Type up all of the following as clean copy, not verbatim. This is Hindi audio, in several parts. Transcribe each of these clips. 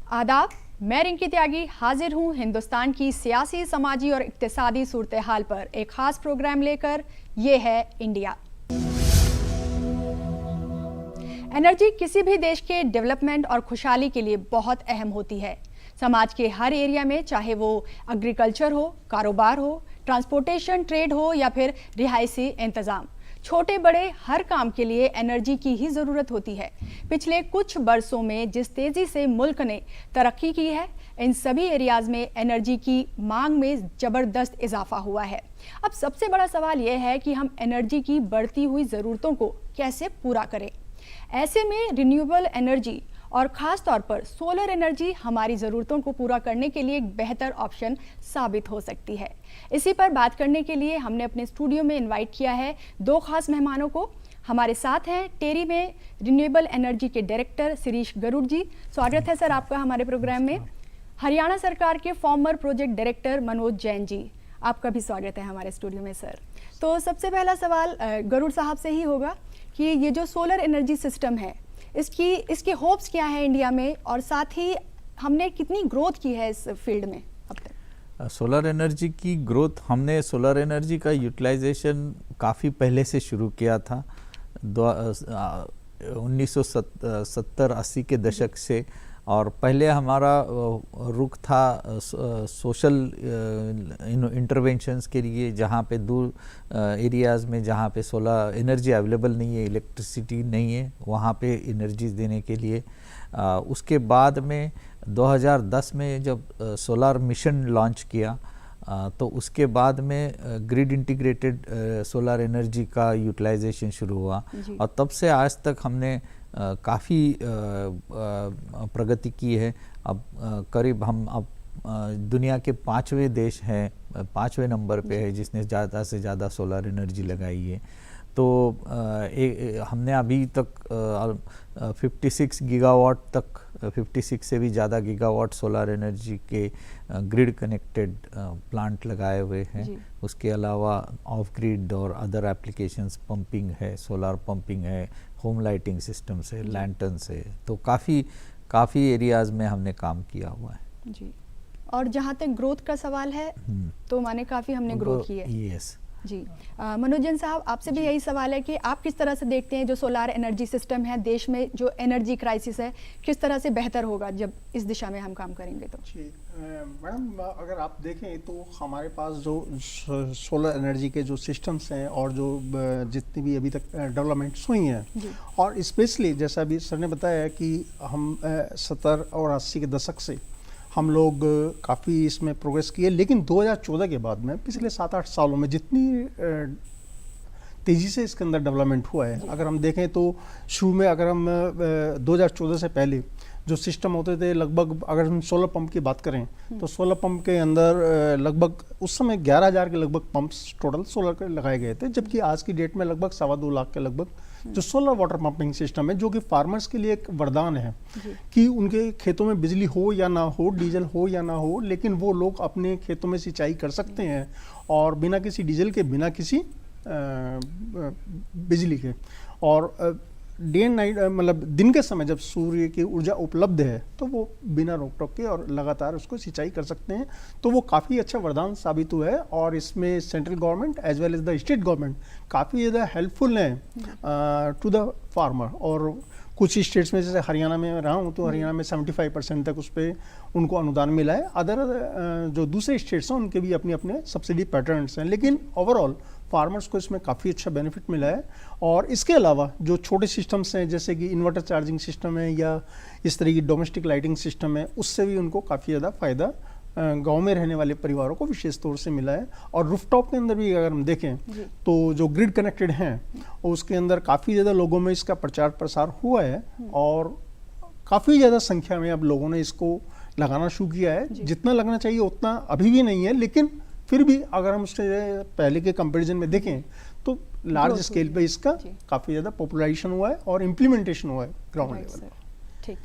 आदाब, मैं रिंकी त्यागी हाजिर हूँ हिंदुस्तान की सियासी, समाजी और इक्तिसादी सूरत हाल पर एक खास प्रोग्राम लेकर। ये है इंडिया। एनर्जी किसी भी देश के डेवलपमेंट और खुशहाली के लिए बहुत अहम होती है। समाज के हर एरिया में, चाहे वो एग्रीकल्चर हो, कारोबार हो, ट्रांसपोर्टेशन, ट्रेड हो या फिर रिहायशी इंतजाम, छोटे बड़े हर काम के लिए एनर्जी की ही ज़रूरत होती है। पिछले कुछ बरसों में जिस तेज़ी से मुल्क ने तरक्की की है, इन सभी एरियाज़ में एनर्जी की मांग में ज़बरदस्त इजाफा हुआ है। अब सबसे बड़ा सवाल यह है कि हम एनर्जी की बढ़ती हुई ज़रूरतों को कैसे पूरा करें। ऐसे में रिन्यूएबल एनर्जी और ख़ास तौर पर सोलर एनर्जी हमारी ज़रूरतों को पूरा करने के लिए एक बेहतर ऑप्शन साबित हो सकती है। इसी पर बात करने के लिए हमने अपने स्टूडियो में इनवाइट किया है दो खास मेहमानों को। हमारे साथ हैं टेरी में रिन्यूएबल एनर्जी के डायरेक्टर शिरीष गरुड़ जी। स्वागत है सर आपका हमारे प्रोग्राम में। हरियाणा सरकार के former project director Manoj Jain ji, आपका भी स्वागत है हमारे स्टूडियो में सर। तो सबसे पहला सवाल गरुड़ साहब से ही होगा कि ये जो सोलर एनर्जी सिस्टम है, इसके होप्स क्या है इंडिया में, और साथ ही हमने कितनी ग्रोथ की है इस फील्ड में अब तक। सोलर एनर्जी की ग्रोथ, हमने सोलर एनर्जी का यूटिलाइजेशन काफ़ी पहले से शुरू किया था 1970-80 के दशक से। और पहले हमारा रुख था सोशल इंटरवेंशंस के लिए, जहाँ पे दूर एरियाज़ में जहाँ पे सोलर एनर्जी अवेलेबल नहीं है, इलेक्ट्रिसिटी नहीं है, वहाँ पे एनर्जीज देने के लिए। उसके बाद में 2010 में जब सोलर मिशन लॉन्च किया, तो उसके बाद में ग्रिड इंटीग्रेटेड सोलर एनर्जी का यूटिलाइजेशन शुरू हुआ और तब से आज तक हमने काफ़ी प्रगति की है। अब करीब हम अब दुनिया के 5वें देश हैं, 5वें नंबर पे है जिसने ज़्यादा से ज़्यादा सोलर एनर्जी लगाई है। तो हमने अभी तक 56 गीगावाट तक, 56 से भी ज़्यादा गीगावाट सोलर एनर्जी के ग्रिड कनेक्टेड प्लांट लगाए हुए हैं। उसके अलावा ऑफ ग्रिड और अदर एप्लीकेशंस, पंपिंग है, सोलर पंपिंग है, होम लाइटिंग सिस्टम से, लैंटर्न से, तो काफ़ी एरियाज़ में हमने काम किया हुआ है जी। और जहाँ तक ग्रोथ का सवाल है, तो माने काफ़ी हमने ग्रोथ की है। यस जी। मनोज जैन साहब, आपसे भी यही सवाल है कि आप किस तरह से देखते हैं जो सोलर एनर्जी सिस्टम है देश में, जो एनर्जी क्राइसिस है, किस तरह से बेहतर होगा जब इस दिशा में हम काम करेंगे तो। जी मैडम, अगर आप देखें तो हमारे पास जो सोलर एनर्जी के जो सिस्टम्स हैं और जो जितनी भी अभी तक डेवलपमेंट्स हुई हैं, और स्पेशली जैसा अभी सर ने बताया कि हम 70 और 80 के दशक से हम लोग काफ़ी इसमें प्रोग्रेस किए, लेकिन 2014 के बाद में पिछले 7-8 सालों में जितनी तेज़ी से इसके अंदर डेवलपमेंट हुआ है, अगर हम देखें तो शुरू में अगर हम 2014 से पहले जो सिस्टम होते थे, लगभग अगर हम सोलर पंप की बात करें तो सोलर पंप के अंदर लगभग उस समय 11,000 के लगभग पंप्स टोटल सोलर के लगाए गए थे, जबकि आज की डेट में लगभग 2.25 लाख के लगभग जो सोलर वाटर पंपिंग सिस्टम है, जो कि फार्मर्स के लिए एक वरदान है कि उनके खेतों में बिजली हो या ना हो, डीजल हो या ना हो, लेकिन वो लोग अपने खेतों में सिंचाई कर सकते हैं और बिना किसी डीजल के, बिना किसी बिजली के। और डे एंड नाइट, मतलब दिन के समय जब सूर्य की ऊर्जा उपलब्ध है तो वो बिना रोक टोक के और लगातार उसको सिंचाई कर सकते हैं। तो वो काफ़ी अच्छा वरदान साबित हुआ है और इसमें central government as well as the state government काफ़ी ज़्यादा हेल्पफुल है टू द फार्मर। और कुछ स्टेट्स में, जैसे हरियाणा में रहा हूँ तो हरियाणा में 75% तक उस पर उनको अनुदान मिला है। अदर जो दूसरे स्टेट्स हैं उनके भी अपने अपने सब्सिडी पैटर्न्स हैं, लेकिन ओवरऑल फार्मर्स को इसमें काफ़ी अच्छा बेनिफिट मिला है। और इसके अलावा जो छोटे सिस्टम्स हैं, जैसे कि इन्वर्टर चार्जिंग सिस्टम है या इस तरह की डोमेस्टिक लाइटिंग सिस्टम है, उससे भी उनको काफ़ी ज़्यादा फ़ायदा गांव में रहने वाले परिवारों को विशेष तौर से मिला है। और रूफटॉप के अंदर भी अगर हम देखें तो जो ग्रिड कनेक्टेड हैं उसके अंदर काफ़ी ज़्यादा लोगों में इसका प्रचार प्रसार हुआ है और काफ़ी ज़्यादा संख्या में अब लोगों ने इसको लगाना शुरू किया है। जितना लगना चाहिए उतना अभी भी नहीं है, लेकिन फिर भी अगर हम उससे पहले के कंपैरिजन में देखें तो लार्ज स्केल पे इसका काफ़ी ज़्यादा पॉपुलराइजेशन हुआ है और इम्प्लीमेंटेशन हुआ है ग्राउंड लेवल पर। ठीक।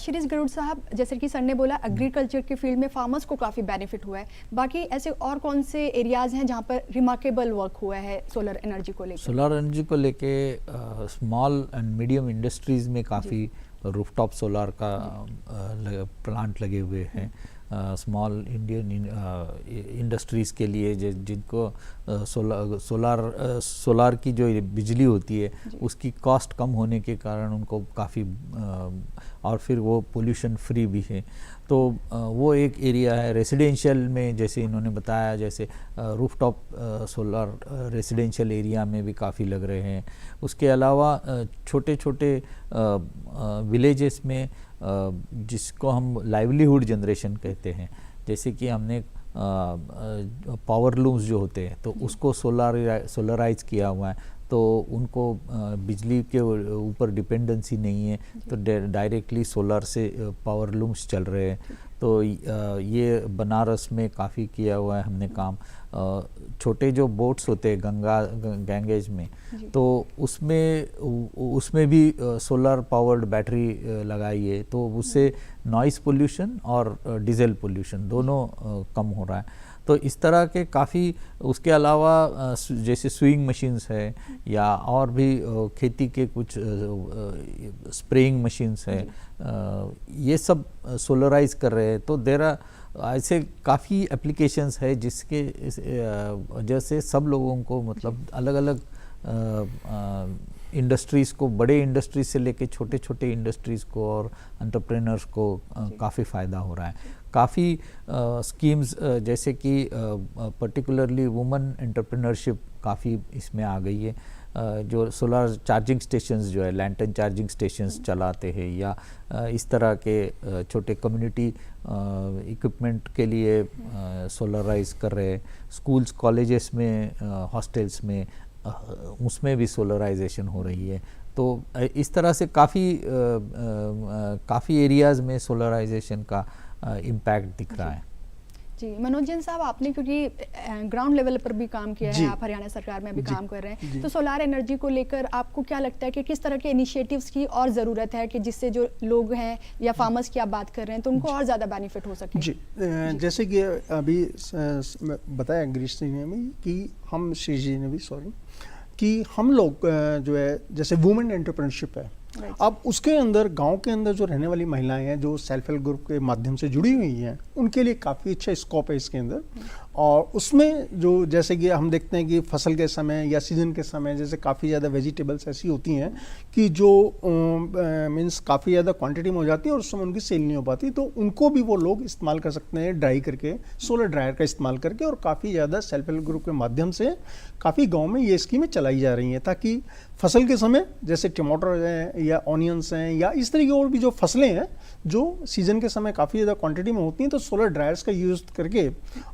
शिरीष गरुड़ साहब, जैसे कि सर ने बोला एग्रीकल्चर के फील्ड में फार्मर्स को काफ़ी बेनिफिट हुआ है, बाकी ऐसे और कौन से एरियाज़ हैं जहाँ पर रिमार्केबल वर्क हुआ है सोलर एनर्जी को लेकर? सोलर एनर्जी को लेके स्मॉल एंड मीडियम इंडस्ट्रीज़ में काफ़ी रूफटॉप सोलार का प्लांट लगे हुए हैं स्मॉल इंडियन इंडस्ट्रीज़ के लिए, जिनको सोलार की जो बिजली होती है उसकी कॉस्ट कम होने के कारण उनको काफ़ी और फिर वो पोल्यूशन फ्री भी है। तो वो एक एरिया है। रेसिडेंशियल में जैसे इन्होंने बताया, जैसे रूफटॉप सोलार रेसिडेंशियल एरिया में भी काफ़ी लग रहे हैं। उसके अलावा छोटे छोटे विलेजेस में जिसको हम लाइवलीहुड जनरेशन कहते हैं, जैसे कि हमने पावर लूम्स जो होते हैं तो उसको सोलराइज किया हुआ है, तो उनको बिजली के ऊपर डिपेंडेंसी नहीं है, तो डायरेक्टली सोलर से पावर लूम्स चल रहे हैं। तो ये बनारस में काफ़ी किया हुआ है हमने काम। छोटे जो बोट्स होते हैं गंगेज में, तो उसमें भी सोलर पावर्ड बैटरी लगाई है, तो उससे नॉइस पोल्यूशन और डीजल पोल्यूशन दोनों कम हो रहा है। तो इस तरह के काफ़ी, उसके अलावा जैसे स्विंग मशीन्स है या और भी खेती के कुछ स्प्रेइंग मशीन्स है, ये सब सोलराइज कर रहे हैं। तो देर आर ऐसे काफ़ी एप्लीकेशंस है जिसके वजह से सब लोगों को मतलब अलग अलग इंडस्ट्रीज़ को, बड़े इंडस्ट्रीज से लेके छोटे छोटे इंडस्ट्रीज़ को और एंटरप्रेन्योर्स को काफ़ी फ़ायदा हो रहा है। काफ़ी स्कीम्स जैसे कि पर्टिकुलरली वुमेन एंटरप्रेन्योरशिप काफ़ी इसमें आ गई है। जो सोलर चार्जिंग स्टेशंस जो है, लैंटर्न चार्जिंग स्टेशंस चलाते हैं, या इस तरह के छोटे कम्युनिटी इक्विपमेंट के लिए सोलराइज कर रहे हैं। स्कूल्स, कॉलेजेस में, हॉस्टल्स में उसमें भी सोलराइजेशन हो रही है। तो इस तरह से काफ़ी एरियाज़ में सोलराइजेशन का इम्पैक्ट दिख रहा है। जी, मनोज जैन साहब, आपने क्योंकि ग्राउंड लेवल पर भी काम किया है, आप हरियाणा सरकार में भी काम कर रहे हैं, तो सोलार एनर्जी को लेकर आपको क्या लगता है कि किस तरह के इनिशिएटिव्स की और ज़रूरत है कि जिससे जो लोग हैं या फार्मर्स की आप बात कर रहे हैं तो उनको और ज़्यादा बेनिफिट हो सके? जी, जैसे कि अभी बताया गिरीश जी ने भी कि हम, श्री जी ने भी, सॉरी, कि हम लोग जो है जैसे वुमेन एंटरप्रेन्योरशिप है, अब उसके अंदर गांव के अंदर जो रहने वाली महिलाएं हैं जो सेल्फ हेल्प ग्रुप के माध्यम से जुड़ी हुई हैं, उनके लिए काफ़ी अच्छा स्कोप है इसके अंदर। और उसमें जो जैसे कि हम देखते हैं कि फसल के समय या सीजन के समय जैसे काफ़ी ज़्यादा वेजिटेबल्स ऐसी होती हैं कि जो मीन्स काफ़ी ज़्यादा क्वांटिटी में हो जाती है और उस समय उनकी सेल नहीं हो पाती, तो उनको भी वो लोग इस्तेमाल कर सकते हैं ड्राई करके, सोलर ड्रायर का इस्तेमाल करके। और काफ़ी ज़्यादा सेल्फ हेल्प ग्रुप के माध्यम से काफ़ी गाँव में ये स्कीमें चलाई जा रही हैं, ताकि फसल के समय जैसे टमाटर हैं या ऑनियंस हैं या इस तरह की और भी जो फसलें हैं जो सीजन के समय काफ़ी ज़्यादा क्वांटिटी में होती हैं, तो सोलर ड्रायर्स का यूज़ करके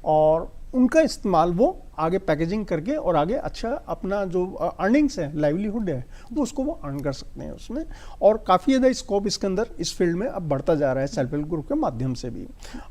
और उनका इस्तेमाल वो आगे पैकेजिंग करके और आगे अच्छा अपना जो अर्निंग्स है, लाइवलीहुड है, वो उसको वो अर्न कर सकते हैं उसमें। और काफ़ी ज़्यादा स्कोप इसके अंदर इस फील्ड में अब बढ़ता जा रहा है सेल्फ हेल्प ग्रुप के माध्यम से भी।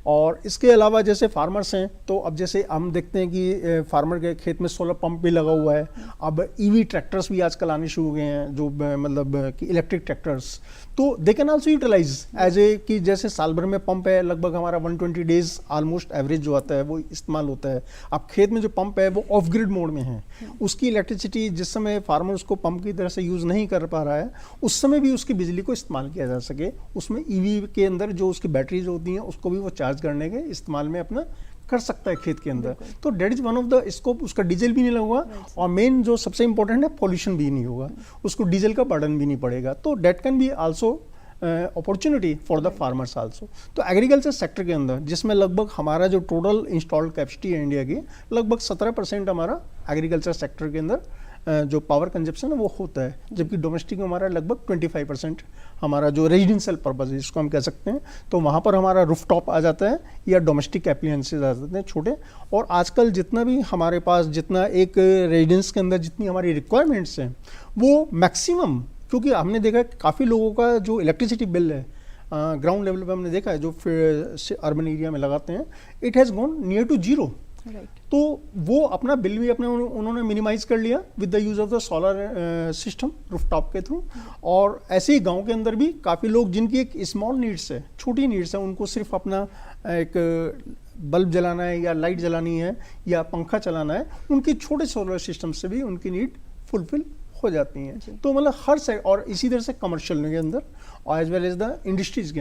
और इसके अलावा जैसे फार्मर्स हैं, तो अब जैसे हम देखते हैं कि फार्मर के खेत में सोलर पंप भी लगा हुआ है। अब ईवी ट्रैक्टर्स भी आजकल आने शुरू हो गए हैं, जो मतलब कि इलेक्ट्रिक ट्रैक्टर्स, तो they can also utilise as a कि जैसे साल भर में पंप है, लगभग हमारा 120 डेज ऑलमोस्ट एवरेज जो आता है वो इस्तेमाल होता है। अब खेत में जो पंप है वो ऑफ ग्रिड मोड में है, उसकी इलेक्ट्रिसिटी जिस समय फार्मर उसको पंप की तरह से यूज़ नहीं कर पा रहा है, उस समय भी उसकी बिजली को इस्तेमाल किया जा सके। उसमें ईवी के अंदर जो उसकी बैटरीज होती हैं उसको भी वो चार्ज करने के इस्तेमाल में अपना कर सकता है खेत के अंदर। तो that is one of the scope. उसका डीजल भी नहीं लगेगा और मेन जो सबसे इंपॉर्टेंट है पॉल्यूशन भी नहीं होगा, उसको डीजल का बर्डन भी नहीं पड़ेगा। तो that can be also opportunity for the farmers also. तो एग्रीकल्चर सेक्टर के अंदर जिसमें लगभग हमारा जो टोटल इंस्टॉल्ड कैपेसिटी है इंडिया की, लगभग 17% हमारा एग्रीकल्चर सेक्टर के अंदर जो पावर कंजप्शन है वो होता है, जबकि डोमेस्टिक में हमारा लगभग 25% हमारा जो रेजिडेंशियल पर्पज है जिसको हम कह सकते हैं, तो वहाँ पर हमारा रूफटॉप आ जाता है या डोमेस्टिक एप्लायंसेस आ जाते हैं छोटे। और आजकल जितना भी हमारे पास जितना एक रेजिडेंस के अंदर जितनी हमारी रिक्वायरमेंट्स हैं वो मैक्सिमम, क्योंकि हमने देखा काफ़ी लोगों का जो इलेक्ट्रिसिटी बिल है ग्राउंड लेवल पे हमने देखा है जो अर्बन एरिया में लगाते हैं, it has gone near to zero. तो वो अपना बिल भी अपने उन्होंने मिनिमाइज कर लिया with the use of the solar system rooftop के थ्रू। और ऐसे ही गांव के अंदर भी काफ़ी लोग जिनकी एक स्मॉल नीड्स है, छोटी नीड्स है, उनको सिर्फ अपना एक बल्ब जलाना है या लाइट जलानी है या पंखा चलाना है, उनकी छोटे सोलर सिस्टम से भी उनकी नीड फुलफिल हो जाती हैं। तो मतलब हर साइड, और इसी तरह से कमर्शियल के अंदर और as well as the industries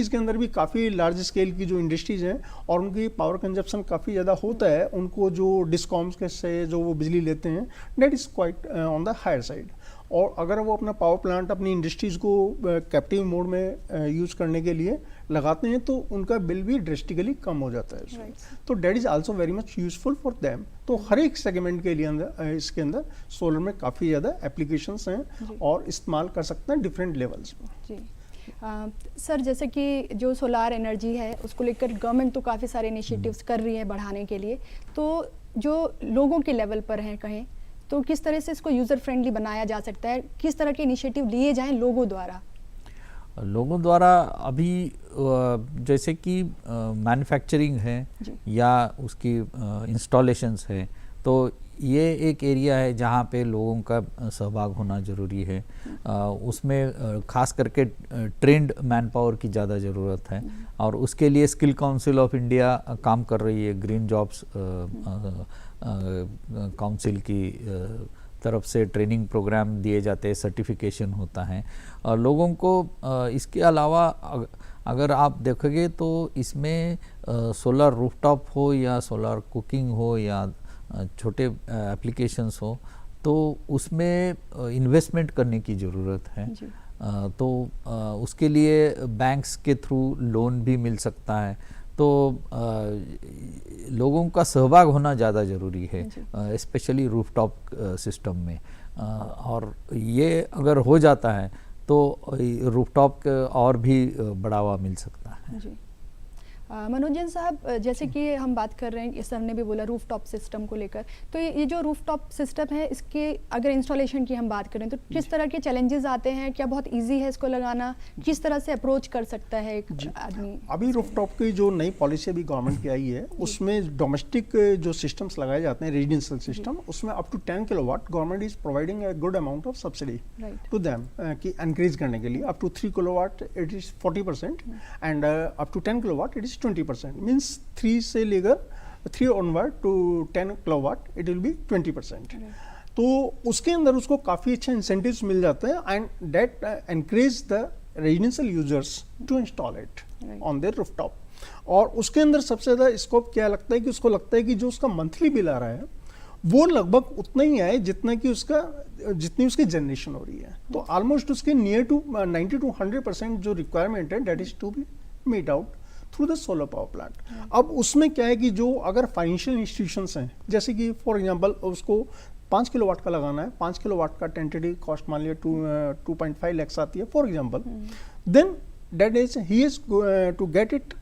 के अंदर भी काफ़ी लार्ज स्केल की जो इंडस्ट्रीज़ हैं और उनकी पावर कंजप्शन काफ़ी ज़्यादा होता है, उनको जो डिस्कॉम्स के से जो वो बिजली लेते हैं that is quite on the higher side. और अगर वो अपना पावर प्लांट अपनी इंडस्ट्रीज़ को कैप्टिव मोड में यूज़ करने के लिए लगाते हैं तो उनका बिल भी ड्रेस्टिकली कम हो जाता है उसमें। तो that is also very much useful for them. तो हर एक सेगमेंट के लिए अंदर इसके अंदर सोलर में काफ़ी ज़्यादा एप्लीकेशंस हैं और इस्तेमाल कर सकते हैं डिफरेंट लेवल्स पर। जी सर, जैसे कि जो सोलार एनर्जी है उसको लेकर गवर्नमेंट तो काफ़ी सारे इनिशिएटिव्स कर रही है बढ़ाने के लिए, तो जो लोगों के लेवल पर हैं कहें तो किस तरह से इसको यूज़र फ्रेंडली बनाया जा सकता है, किस तरह के इनिशिएटिव लिए जाएं लोगों द्वारा? अभी जैसे कि मैन्युफैक्चरिंग है या उसकी इंस्टॉलेशंस है, तो ये एक एरिया है जहाँ पे लोगों का सहभाग होना ज़रूरी है। उसमें खास करके ट्रेंड मैन पावर की ज़्यादा ज़रूरत है और उसके लिए स्किल काउंसिल ऑफ इंडिया काम कर रही है। ग्रीन जॉब्स काउंसिल की तरफ से ट्रेनिंग प्रोग्राम दिए जाते हैं, सर्टिफिकेशन होता है और लोगों को इसके अलावा अगर आप देखोगे तो इसमें सोलर रूफटॉप हो या सोलर कुकिंग हो या छोटे एप्लीकेशंस हो तो उसमें इन्वेस्टमेंट करने की ज़रूरत है। तो उसके लिए बैंक्स के थ्रू लोन भी मिल सकता है। तो लोगों का सहभाग होना ज़्यादा ज़रूरी है, स्पेशली रूफटॉप सिस्टम में। और ये अगर हो जाता है तो रूफटॉप और भी बढ़ावा मिल सकता है। जी मनोजन साहब, जैसे कि हम बात कर रहे हैं, इस सर ने भी बोला रूफटॉप सिस्टम को लेकर, तो ये जो रूफटॉप सिस्टम है इसके अगर इंस्टॉलेशन की हम बात करें तो किस तरह के चैलेंजेस आते हैं? क्या बहुत इजी है इसको लगाना? किस तरह से अप्रोच कर सकता है एक आदमी? अभी रूफटॉप की जो नई पॉलिसी अभी गवर्नमेंट की आई है उसमें डोमेस्टिक जो सिस्टम्स लगाए जाते हैं रेजिडेंशियल सिस्टम, उसमें up to 10 kilowatt government is providing a good amount of subsidy to them कि एनकरेज करने के लिए। Up to 3 kilowatt it is 40% and up to 10 kilowatt it is 20%, means 3 से लेकर 3 onward to 10 kilowatt it will be 20%। तो उसके अंदर उसको काफ़ी अच्छा इंसेंटिव्स मिल जाते हैं and that encourage the residential users to install it on their rooftop. और उसके अंदर सबसे ज़्यादा स्कोप क्या लगता है कि उसको लगता है कि जो उसका मंथली बिल आ रहा है वो लगभग उतना ही आए जितना कि जितनी उसकी जनरेशन हो रही है। तो ऑलमोस्ट उसके नियर टू 90 to 100% जो रिक्वायरमेंट है that is to be made out through the solar power plant. अब उसमें क्या है कि जो अगर फाइनेंशियल इंस्टीट्यूशंस हैं, जैसे कि फॉर एग्जांपल उसको 5 किलोवाट का लगाना है, 5 किलोवाट का टेंटेटिव कॉस्ट मान लिया 2.5 लाख आती है for example, then that is he is to get it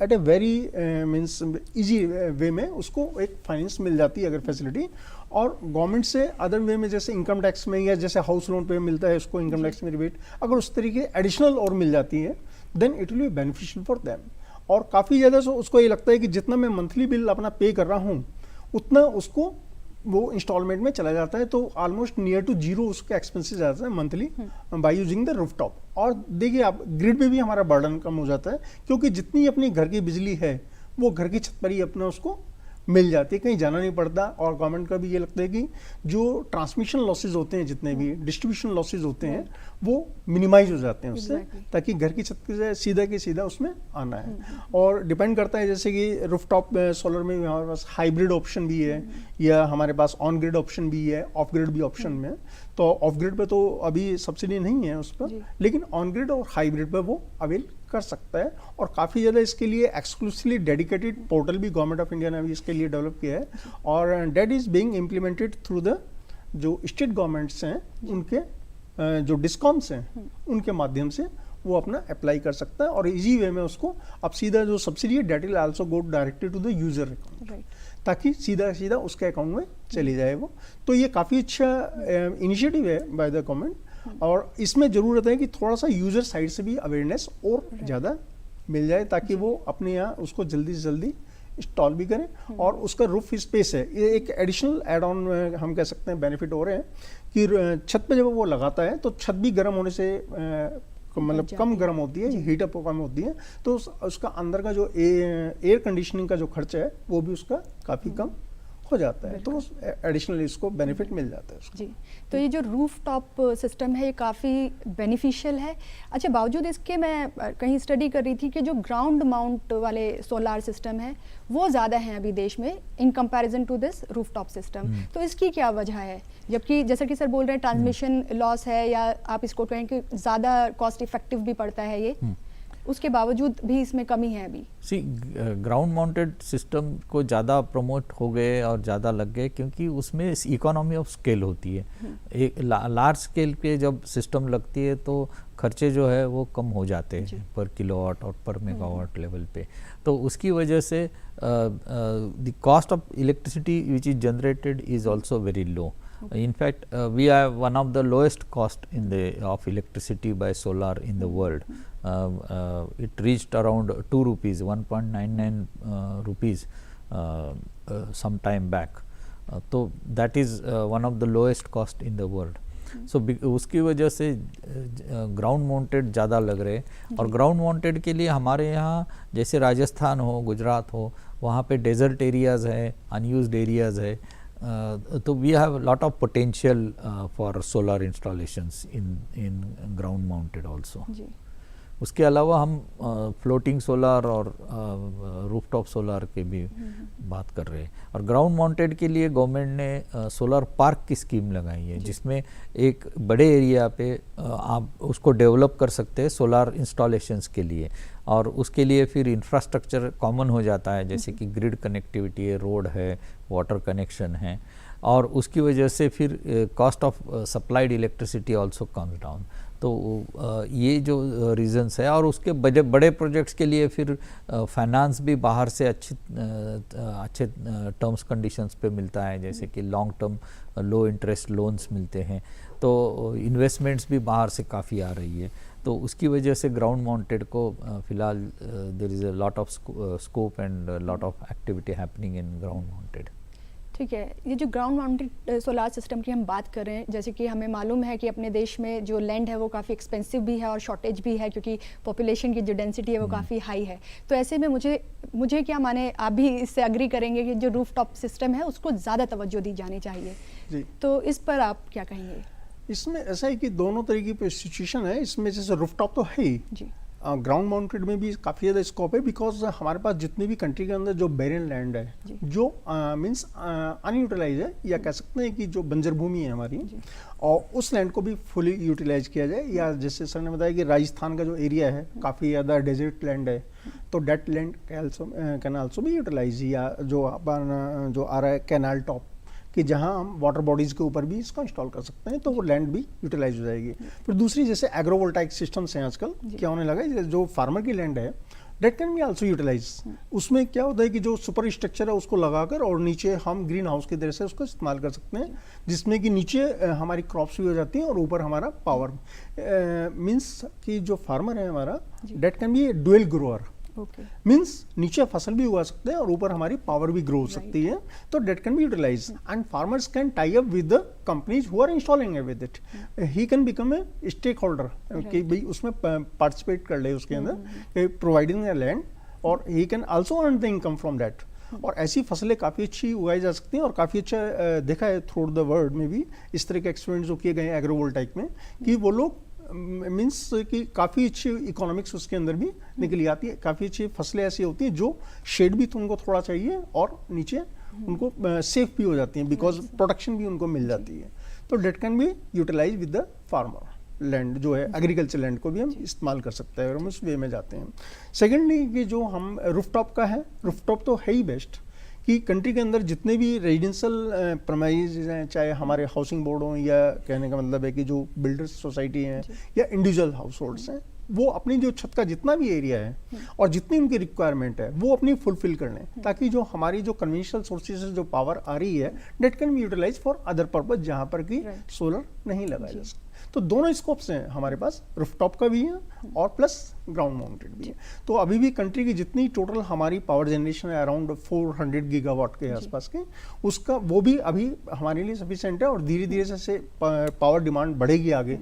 at a very means easy way में उसको एक फाइनेंस मिल जाती है अगर फैसिलिटी। और गवर्नमेंट से अदर वे में जैसे इनकम टैक्स में या जैसे हाउस लोन पे मिलता है उसको इनकम टैक्स में रिबेट, अगर उस तरीके एडिशनल और मिल जाती है then it will be beneficial for them. और काफ़ी ज़्यादा उसको ये लगता है कि जितना मैं मंथली बिल अपना पे कर रहा हूँ उतना उसको वो इंस्टॉलमेंट में चला जाता है, तो ऑलमोस्ट नियर टू जीरो उसके एक्सपेंसेस आते हैं monthly by using the rooftop. और देखिए आप ग्रिड में भी हमारा बर्डन कम हो जाता है क्योंकि जितनी अपनी घर की बिजली है वो घर की छत पर ही अपना उसको मिल जाती है, कहीं जाना नहीं पड़ता। और गवर्नमेंट का भी ये लगता है कि जो ट्रांसमिशन लॉसेज होते हैं, जितने भी डिस्ट्रीब्यूशन लॉसेज होते हैं वो मिनिमाइज हो जाते हैं उससे, ताकि घर की छत से सीधा के सीधा उसमें आना है। और डिपेंड करता है जैसे कि रूफटॉप सोलर में हमारे पास हाइब्रिड ऑप्शन भी है या हमारे पास ऑन ग्रिड ऑप्शन भी है, ऑफ ग्रिड भी ऑप्शन में। तो ऑफ ग्रिड पे तो अभी सब्सिडी नहीं है उस पर, लेकिन ऑन ग्रिड और हाइब्रिड पे वो अवेल कर सकता है। और काफ़ी ज़्यादा इसके लिए एक्सक्लूसिवली डेडिकेटेड पोर्टल भी गवर्नमेंट ऑफ इंडिया ने अभी इसके लिए डेवलप किया है और that is being implemented through the जो स्टेट गवर्नमेंट्स हैं उनके जो डिस्कॉम्स हैं उनके माध्यम से वो अपना अप्लाई कर सकता है और इजी वे में उसको अब सीधा जो सब्सिडी है that will also go directly to the user account, ताकि सीधा सीधा उसके अकाउंट में चली जाए वो। तो ये काफ़ी अच्छा इनिशिएटिव है बाय द गवर्नमेंट और इसमें ज़रूरत है कि थोड़ा सा यूज़र साइड से भी अवेयरनेस और ज़्यादा मिल जाए ताकि वो अपने यहाँ उसको जल्दी से जल्दी इंस्टॉल भी करें। और उसका रूफ स्पेस है, ये एक एडिशनल एड ऑन हम कह सकते हैं बेनिफिट हो रहे हैं कि छत पे जब वो लगाता है तो छत भी गर्म होने से मतलब कम गर्म होती है, हीटअप कम होती है, तो उसका अंदर का जो एयर कंडीशनिंग का जो खर्चा है वो भी उसका काफ़ी कम हो जाता है, तो एडिशनली इसको बेनिफिट मिल जाता है उसको। जी, तो ये जो रूफ टॉप सिस्टम है ये काफ़ी बेनिफिशियल है। अच्छा, बावजूद इसके मैं कहीं स्टडी कर रही थी कि जो ग्राउंड माउंट वाले सोलार सिस्टम है वो ज़्यादा हैं अभी देश में in comparison to this rooftop system. तो इसकी क्या वजह है, जबकि जैसा कि सर बोल रहे हैं ट्रांसमिशन लॉस है या आप इसको कहें कि ज़्यादा कॉस्ट इफेक्टिव भी पड़ता है ये, उसके बावजूद भी इसमें कमी है अभी? सी ग्राउंड माउंटेड सिस्टम को ज़्यादा प्रमोट हो गए और ज़्यादा लग गए क्योंकि उसमें इकोनॉमी ऑफ स्केल होती है। एक लार्ज स्केल पे जब सिस्टम लगती है तो खर्चे जो है वो कम हो जाते हैं पर किलोवाट और पर मेगावाट लेवल पे। तो उसकी वजह से the cost of electricity which is generated is also very low. In fact, we are one of the lowest cost in the of electricity by solar in the world. It reached around 2 rupees, 1.99 rupees some time back. So that is one of the lowest cost in the world. So उसकी वजह से ग्राउंड माउंटेड ज़्यादा लग रहे और ग्राउंड माउंटेड के लिए हमारे यहाँ जैसे राजस्थान हो, गुजरात हो, वहाँ पे डेजर्ट एरियाज़ है, अनयूज्ड एरियाज़ है. So we have a lot of potential for solar installations in ground mounted also. उसके अलावा हम फ्लोटिंग सोलर और रूफटॉप सोलर के भी बात कर रहे हैं. और ग्राउंड माउंटेड के लिए गवर्नमेंट ने सोलर पार्क की स्कीम लगाई है जिसमें एक बड़े एरिया पे आप उसको डेवलप कर सकते हैं सोलर इंस्टॉलेशंस के लिए. और उसके लिए फिर इंफ्रास्ट्रक्चर कॉमन हो जाता है जैसे कि ग्रिड कनेक्टिविटी है, रोड है, वाटर कनेक्शन है. और उसकी वजह से फिर cost of supplied electricity also comes down. तो ये जो रीज़न्स है. और उसके बड़े प्रोजेक्ट्स के लिए फिर फाइनेंस भी बाहर से अच्छे टर्म्स कंडीशंस पे मिलता है जैसे कि लॉन्ग टर्म लो इंटरेस्ट लोन्स मिलते हैं. तो इन्वेस्टमेंट्स भी बाहर से काफ़ी आ रही है. तो उसकी वजह से ग्राउंड माउंटेड को फिलहाल there is a lot of scope and lot of activity happening in ground mounted. ठीक है, ये जो ग्राउंड माउंटेड सोलार सिस्टम की हम बात कर रहे हैं, जैसे कि हमें मालूम है कि अपने देश में जो लैंड है वो काफ़ी एक्सपेंसिव भी है और शॉर्टेज भी है क्योंकि पॉपुलेशन की जो डेंसिटी है वो काफ़ी हाई है. तो ऐसे में मुझे क्या माने, आप भी इससे एग्री करेंगे कि जो रूफ टॉप सिस्टम है उसको ज़्यादा तवज्जो दी जानी चाहिए जी. तो इस पर आप क्या कहेंगे? इसमें ऐसा है कि दोनों तरीके पे सिचुएशन है. इसमें जैसे रूफटॉप तो है ही जी, ग्राउंड माउंटेड में भी काफ़ी ज़्यादा स्कोप है बिकॉज हमारे पास जितनी भी कंट्री के अंदर जो बैरियर लैंड है जो मीन्स अनयूटिलाइज है या कह सकते हैं कि जो बंजर भूमि है हमारी, और उस लैंड को भी फुली यूटिलाइज किया जाए. या जैसे सर ने बताया कि राजस्थान का जो एरिया है काफ़ी ज़्यादा डेजर्ट लैंड है, तो डेट लैंड कैन आल्सो भी यूटिलाइज. या जो आ रहा है कैनाल टॉप कि जहां हम वाटर बॉडीज़ के ऊपर भी इसको इंस्टॉल कर सकते हैं, तो वो लैंड भी यूटिलाइज हो जाएगी. फिर दूसरी जैसे एग्रोवोल्टाइक सिस्टम्स हैं आजकल, क्या होने लगा है जो फार्मर की लैंड है that can be also utilise. उसमें क्या होता है कि जो सुपर स्ट्रक्चर है उसको लगाकर और नीचे हम ग्रीन हाउस की तरह से उसको इस्तेमाल कर सकते हैं जिसमें कि नीचे हमारी क्रॉप्स भी हो जाती हैं और ऊपर हमारा पावर मीन्स कि जो फार्मर है हमारा date can B dual grower. Means नीचे फसल भी उगा सकते हैं और ऊपर हमारी पावर भी ग्रो हो सकती है. तो that can be utilise and farmers can tie up with the companies who are installing with it. He can become a stakeholder कि भाई उसमें पार्टिसिपेट कर ले उसके अंदर प्रोवाइडिंग द लैंड, और he can also earn the income from that. और ऐसी फसलें काफ़ी अच्छी उगाई जा सकती हैं और काफ़ी अच्छा देखा है थ्रू द वर्ल्ड में भी इस तरह के एक्सपेरिमेंट जो किए गए हैं एग्रोवोल्टाइक में कि वो लोग मीन्स कि काफ़ी अच्छी इकोनॉमिक्स उसके अंदर भी निकली आती है. काफ़ी अच्छी फसलें ऐसी होती हैं जो शेड भी तो उनको थोड़ा चाहिए और नीचे उनको सेफ भी हो जाती हैं बिकॉज प्रोटेक्शन भी उनको मिल जाती है. तो that can be utilise with the farmer land जो है एग्रीकल्चर लैंड को भी हम इस्तेमाल कर सकते हैं और हम उस वे में जाते हैं. सेकेंडली कि जो हम रूफटॉप का है, रूफटॉप तो है ही बेस्ट कि कंट्री के अंदर जितने भी रेजिडेंशियल प्रमाइज हैं, चाहे हमारे हाउसिंग बोर्ड हों या कहने का मतलब है कि जो बिल्डर्स सोसाइटी हैं या इंडिविजुअल हाउस होल्ड्स हैं, वो अपनी जो छत का जितना भी एरिया है और जितनी उनकी रिक्वायरमेंट है वो अपनी फुलफिल कर लें ताकि जो हमारी जो कन्वेंशनल सोर्सेज से जो पावर आ रही है that can be utilise for other purpose जहाँ पर कि सोलर नहीं लगाया जा सकता. तो दोनों स्कोप्स हैं हमारे पास, रूफटॉप का भी है और प्लस ग्राउंड माउंटेड भी है. तो अभी भी कंट्री की जितनी टोटल हमारी पावर जनरेशन है अराउंड 400 गीगावाट के आसपास के, उसका वो भी अभी हमारे लिए सफिशिएंट है. और धीरे धीरे जैसे पावर डिमांड बढ़ेगी आगे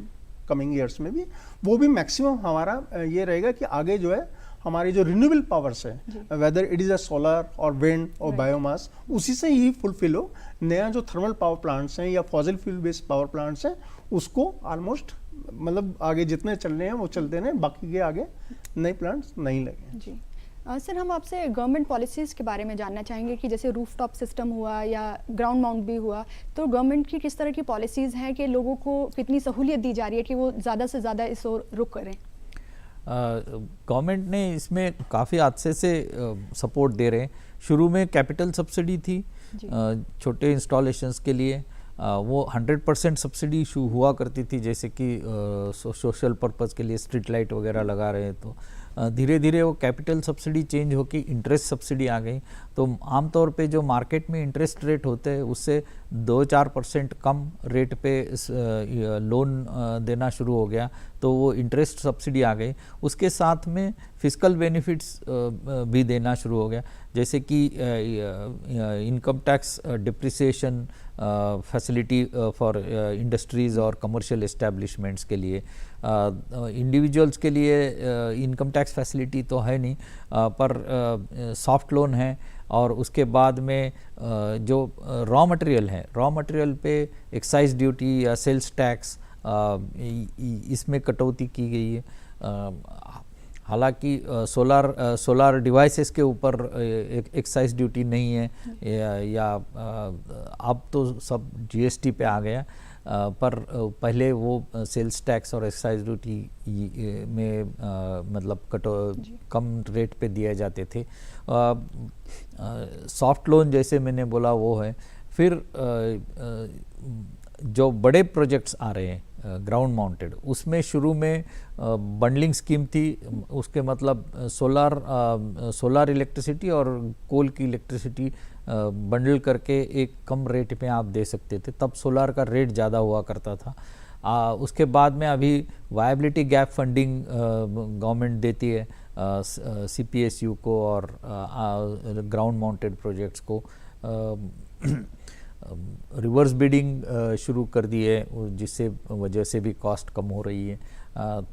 कमिंग ईयर्स में भी, वो भी मैक्सिमम हमारा ये रहेगा कि आगे जो है हमारी जो रिन्यूएबल पावर्स है, whether it is a solar और विंड और बायोमास, उसी से ही फुलफिल हो। नया जो थर्मल पावर प्लांट्स हैं या fossil fuel based power plants हैं, उसको ऑलमोस्ट मतलब आगे जितने चल रहे हैं वो चलते रहें, बाकी के आगे नए प्लांट्स नहीं लगे। जी सर, हम आपसे गवर्नमेंट पॉलिसीज़ के बारे में जानना चाहेंगे कि जैसे रूफटॉप सिस्टम हुआ या ग्राउंड माउंट भी हुआ, तो गवर्नमेंट की किस तरह की पॉलिसीज़ हैं कि लोगों को कितनी सहूलियत दी जा रही है कि वो ज़्यादा से ज़्यादा इस ओर रुख करें? गवर्नमेंट ने इसमें काफ़ी हादसे से सपोर्ट दे रहे हैं। शुरू में कैपिटल सब्सिडी थी छोटे इंस्टॉलेशंस के लिए, वो 100% सब्सिडी इशू हुआ करती थी, जैसे कि सोशल पर्पज़ के लिए स्ट्रीट लाइट वगैरह लगा रहे हैं। तो धीरे धीरे वो कैपिटल सब्सिडी चेंज होकर इंटरेस्ट सब्सिडी आ गई। तो आमतौर पे जो मार्केट में इंटरेस्ट रेट होते हैं उससे 2-4% कम रेट पे लोन देना शुरू हो गया, तो वो इंटरेस्ट सब्सिडी आ गई। उसके साथ में फिस्कल बेनिफिट्स भी देना शुरू हो गया, जैसे कि income tax depreciation facility for industries और कमर्शियल एस्टेब्लिशमेंट्स के लिए। इंडिविजुअल्स के लिए इनकम टैक्स फैसिलिटी तो है नहीं, पर सॉफ्ट लोन है। और उसके बाद में जो रॉ मटेरियल है, रॉ मटेरियल पे एक्साइज ड्यूटी या सेल्स टैक्स, इसमें कटौती की गई है। हालांकि सोलार डिवाइसेस के ऊपर एक्साइज ड्यूटी नहीं है, या अब तो सब जीएसटी पे आ गया, पर पहले वो सेल्स टैक्स और एक्साइज ड्यूटी में मतलब कम रेट पे दिए जाते थे। सॉफ्ट लोन जैसे मैंने बोला वो है। फिर जो बड़े प्रोजेक्ट्स आ रहे हैं ग्राउंड माउंटेड, उसमें शुरू में बंडलिंग स्कीम थी। उसके मतलब सोलार इलेक्ट्रिसिटी और कोल की इलेक्ट्रिसिटी बंडल करके एक कम रेट पे आप दे सकते थे, तब सोलार का रेट ज़्यादा हुआ करता था। उसके बाद में अभी वायबिलिटी गैप फंडिंग गवर्नमेंट देती है सीपीएसयू को और ग्राउंड माउंटेड प्रोजेक्ट्स को। रिवर्स बिडिंग शुरू कर दी है, जिससे वजह से भी कॉस्ट कम हो रही है।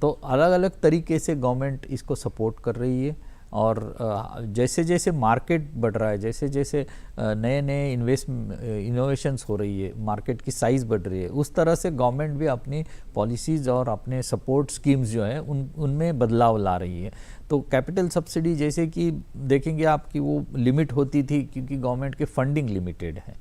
तो अलग अलग तरीके से गवर्नमेंट इसको सपोर्ट कर रही है। और जैसे जैसे मार्केट बढ़ रहा है, जैसे जैसे नए नए इनोवेशंस हो रही है, मार्केट की साइज़ बढ़ रही है, उस तरह से गवर्नमेंट भी अपनी पॉलिसीज़ और अपने सपोर्ट स्कीम्स जो है उनमें बदलाव ला रही है। तो कैपिटल सब्सिडी जैसे कि देखेंगे आपकी वो लिमिट होती थी, क्योंकि गवर्नमेंट के फंडिंग लिमिटेड है,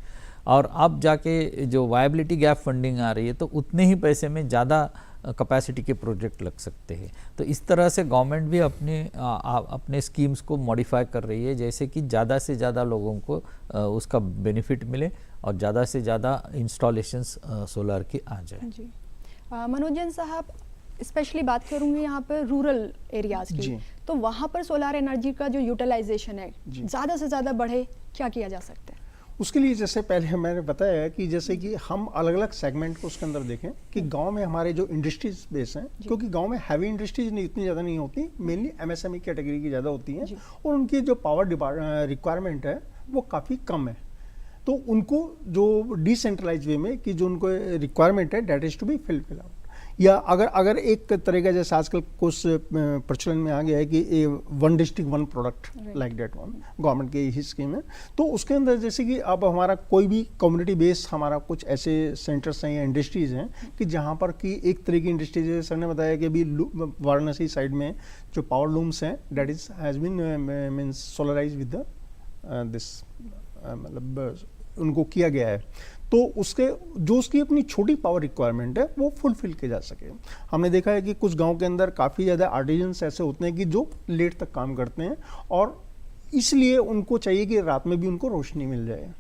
और अब जाके जो वायबिलिटी गैप फंडिंग आ रही है, तो उतने ही पैसे में ज़्यादा कैपेसिटी के प्रोजेक्ट लग सकते हैं। तो इस तरह से गवर्नमेंट भी अपने स्कीम्स को मॉडिफाई कर रही है, जैसे कि ज़्यादा से ज़्यादा लोगों को उसका बेनिफिट मिले और ज़्यादा से ज़्यादा इंस्टॉलेशंस सोलर की आ जाए। जी मनोजन साहब, स्पेशली बात करूंगी यहाँ पर रूरल एरियाज़ की, तो वहाँ पर सोलर एनर्जी का जो यूटिलाइजेशन है ज़्यादा से ज़्यादा बढ़े, क्या किया जा सकता है? उसके लिए जैसे पहले मैंने बताया कि जैसे कि हम अलग अलग सेगमेंट को उसके अंदर देखें कि गांव में हमारे जो इंडस्ट्रीज बेस हैं, क्योंकि गांव में हैवी इंडस्ट्रीज नहीं इतनी ज़्यादा नहीं होती, मेनली एमएसएमई कैटेगरी की ज़्यादा होती हैं, और उनकी जो पावर रिक्वायरमेंट है वो काफ़ी कम है। तो उनको जो डिसेंट्रलाइज वे में कि जो उनको रिक्वायरमेंट है that is to be fill out, या अगर एक तरह का जैसे आजकल कुछ प्रचलन में आ गया है कि one district one product like that one, government की ही स्कीम है। तो उसके अंदर जैसे कि अब हमारा कोई भी कम्युनिटी बेस हमारा कुछ ऐसे सेंटर्स हैं या इंडस्ट्रीज़ हैं कि जहाँ पर कि एक तरह की इंडस्ट्रीज, जैसे सर ने बताया कि अभी वाराणसी साइड में जो पावर लूम्स हैं that is has been means solarise with this, मतलब उनको किया गया है, तो उसके जो उसकी अपनी छोटी पावर रिक्वायरमेंट है वो फुलफिल किया जा सके। हमने देखा है कि कुछ गांव के अंदर काफ़ी ज़्यादा आर्टिजन्स ऐसे होते हैं कि जो लेट तक काम करते हैं, और इसलिए उनको चाहिए कि रात में भी उनको रोशनी मिल जाए।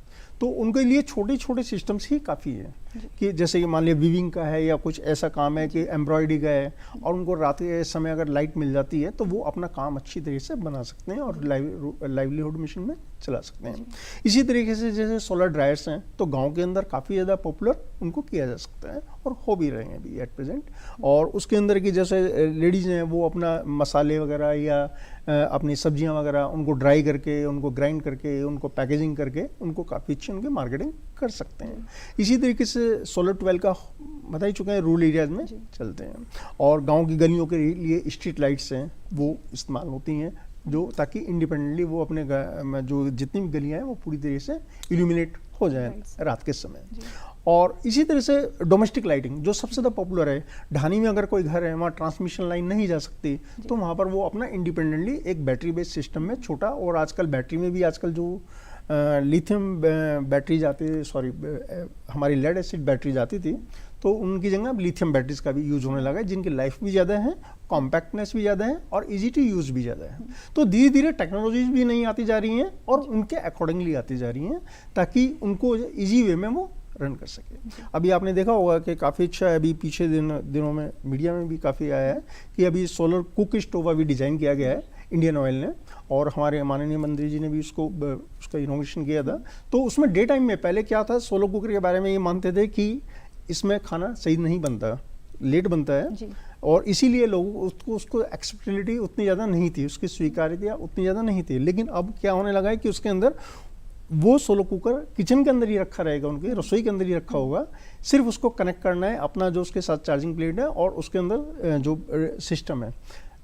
तो उनके लिए छोटे छोटे सिस्टम्स ही काफ़ी है, कि जैसे कि मान लिया वीविंग का है या कुछ ऐसा काम है कि एम्ब्रॉयडरी का है, और उनको रात के समय अगर लाइट मिल जाती है तो वो अपना काम अच्छी तरीके से बना सकते हैं और लाइवलीहुड मिशन में चला सकते हैं। इसी तरीके से जैसे सोलर ड्रायर्स हैं, तो गांव के अंदर काफ़ी ज़्यादा पॉपुलर उनको किया जा सकता है और हो भी रहे हैं अभी एट प्रेजेंट। और उसके अंदर की जैसे लेडीज़ हैं वो अपना मसाले वगैरह या अपनी सब्जियां वगैरह उनको ड्राई करके, उनको ग्राइंड करके, उनको पैकेजिंग करके, उनको काफ़ी अच्छी उनकी मार्केटिंग कर सकते हैं। इसी तरीके से सोलर 12 का बता ही चुके हैं, रूरल एरियाज में चलते हैं। और गांव की गलियों के लिए स्ट्रीट लाइट्स हैं वो इस्तेमाल होती हैं, जो ताकि इंडिपेंडेंटली वो अपने जो जितनी भी गलियां हैं वो पूरी तरीके से इल्यूमिनेट हो जाए रात के समय। और इसी तरह से डोमेस्टिक लाइटिंग जो सबसे ज़्यादा पॉपुलर है, ढानी में अगर कोई घर है वहाँ ट्रांसमिशन लाइन नहीं जा सकती, तो वहाँ पर वो अपना इंडिपेंडेंटली एक बैटरी बेस्ड सिस्टम में छोटा, और आजकल बैटरी में भी आजकल जो लिथियम बैटरी जाती, हमारी लेड एसिड बैटरी जाती थी, तो उनकी जगह अब लिथियम बैटरीज का भी यूज होने लगा है, जिनकी लाइफ भी ज़्यादा है, कॉम्पैक्टनेस भी ज़्यादा है और इजी टू यूज़ भी ज़्यादा है। तो धीरे धीरे टेक्नोलॉजीज भी नहीं आती जा रही हैं और उनके अकॉर्डिंगली आती जा रही हैं, ताकि उनको इजी वे में वो रन कर सके। अभी आपने देखा होगा कि काफ़ी अच्छा है, अभी पीछे दिनों में मीडिया में भी काफ़ी आया है कि अभी सोलर कुक स्टोव अभी डिज़ाइन किया गया है इंडियन ऑयल ने, और हमारे माननीय मंत्री जी ने भी उसका इनोवेशन किया था। तो उसमें डे टाइम में पहले क्या था, सोलर कुकर के बारे में ये मानते थे कि इसमें खाना सही नहीं बनता, लेट बनता है, और इसीलिए लोगों उसको एक्सेप्टेबिलिटी उतनी ज़्यादा नहीं थी, उसकी स्वीकार्यता उतनी ज़्यादा नहीं थी। लेकिन अब क्या होने लगा है कि उसके अंदर वो सोलर कुकर किचन के अंदर ही रखा रहेगा, उनकी रसोई के अंदर ही रखा होगा, सिर्फ उसको कनेक्ट करना है अपना जो उसके साथ चार्जिंग प्लेट है और उसके अंदर जो सिस्टम है,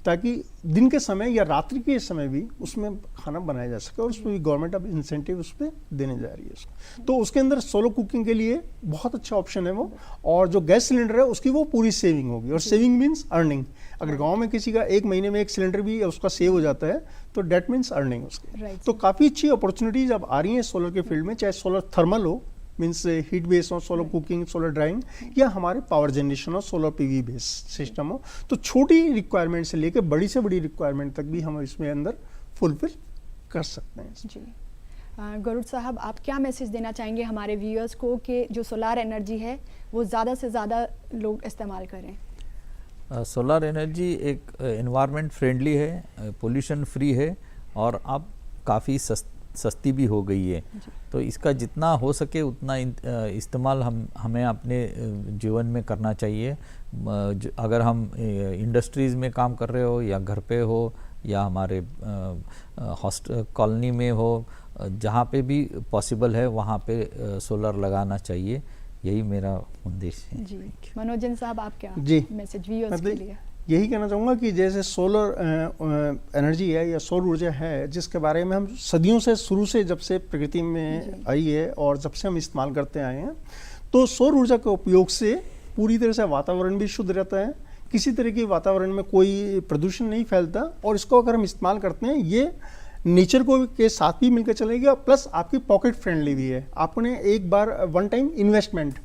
ताकि दिन के समय या रात्रि के समय भी उसमें खाना बनाया जा सके। और उसमें भी गवर्नमेंट अब इंसेंटिव उस पर देने जा रही है उसको। तो उसके अंदर सोलर कुकिंग के लिए बहुत अच्छा ऑप्शन है वो, और जो गैस सिलेंडर है उसकी वो पूरी सेविंग होगी, और सेविंग मीन्स अर्निंग। अगर गांव में किसी का एक महीने में एक सिलेंडर भी उसका सेव हो जाता है तो डेट मीन्स अर्निंग उसकी। तो काफ़ी अच्छी अपॉर्चुनिटीज अब आ रही हैं सोलर के फील्ड में, चाहे सोलर थर्मल हो, मीन्स हीट बेस हो, सोलर कुकिंग, सोलर ड्राइंग, या हमारे पावर जनरेशन हो, सोलर पीवी बेस सिस्टम हो। तो छोटी रिक्वायरमेंट से लेकर बड़ी से बड़ी रिक्वायरमेंट तक भी हम इसमें अंदर फुलफिल कर सकते हैं। जी गरुड़ साहब, आप क्या मैसेज देना चाहेंगे हमारे व्यूअर्स को कि जो सोलार एनर्जी है वो ज़्यादा से ज़्यादा लोग इस्तेमाल करें? सोलर एनर्जी एक एनवायरनमेंट फ्रेंडली है, पोल्यूशन फ्री है, और अब काफ़ी सस्ती भी हो गई है। तो इसका जितना हो सके उतना इस्तेमाल हमें अपने जीवन में करना चाहिए। अगर हम इंडस्ट्रीज़ में काम कर रहे हो, या घर पे हो, या हमारे हॉस्टल कॉलोनी में हो, जहाँ पे भी पॉसिबल है वहाँ पे सोलर लगाना चाहिए। यही मेरा उद्देश्य है। जी मनोजन साहब, आप क्या मैसेज व्यूअर्स के लिए? यही कहना चाहूँगा कि जैसे सोलर एनर्जी है या सौर ऊर्जा है, जिसके बारे में हम सदियों से, शुरू से जब से प्रकृति में आई है और जब से हम इस्तेमाल करते आए हैं, तो सौर ऊर्जा के उपयोग से पूरी तरह से वातावरण भी शुद्ध रहता है, किसी तरह की वातावरण में कोई प्रदूषण नहीं फैलता, और इसको अगर हम इस्तेमाल करते हैं ये नेचर को के साथ भी मिलकर चलेगी, और प्लस आपकी पॉकेट फ्रेंडली भी है। आपने एक बार वन टाइम इन्वेस्टमेंट,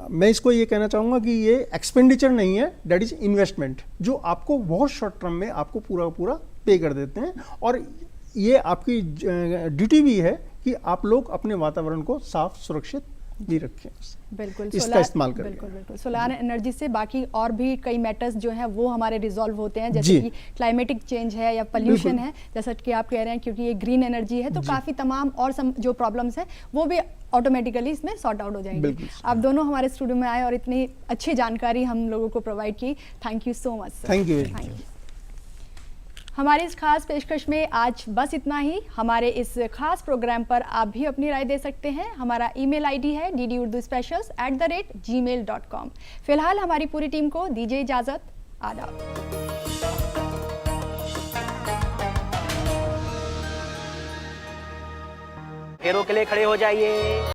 मैं इसको ये कहना चाहूँगा कि ये एक्सपेंडिचर नहीं है, डेट इज इन्वेस्टमेंट, जो आपको बहुत शॉर्ट टर्म में आपको पूरा पे कर देते हैं। और ये आपकी ड्यूटी भी है कि आप लोग अपने वातावरण को साफ सुरक्षित भी रखें, बिल्कुल इसका इस्तेमाल करें। बिल्कुल सोलार एनर्जी से बाकी और भी कई मैटर्स जो हैं वो हमारे रिजॉल्व होते हैं, जैसे कि क्लाइमेटिक चेंज है या पोल्यूशन है, जैसा कि आप कह रहे हैं, क्योंकि ये ग्रीन एनर्जी है तो काफ़ी तमाम और जो प्रॉब्लम्स हैं वो भी ऑटोमेटिकली इसमें सॉर्ट आउट हो जाएंगे। आप दोनों हमारे स्टूडियो में आए और इतनी अच्छी जानकारी हम लोगों को प्रोवाइड की, thank you so much. Thank you. हमारी इस खास पेशकश में आज बस इतना ही। हमारे इस खास प्रोग्राम पर आप भी अपनी राय दे सकते हैं। हमारा ईमेल आईडी है ddurduspecials@gmail.com। फिलहाल हमारी पूरी टीम को दीजिए इजाजत। आदाब। पैरों के लिए खड़े हो जाइए।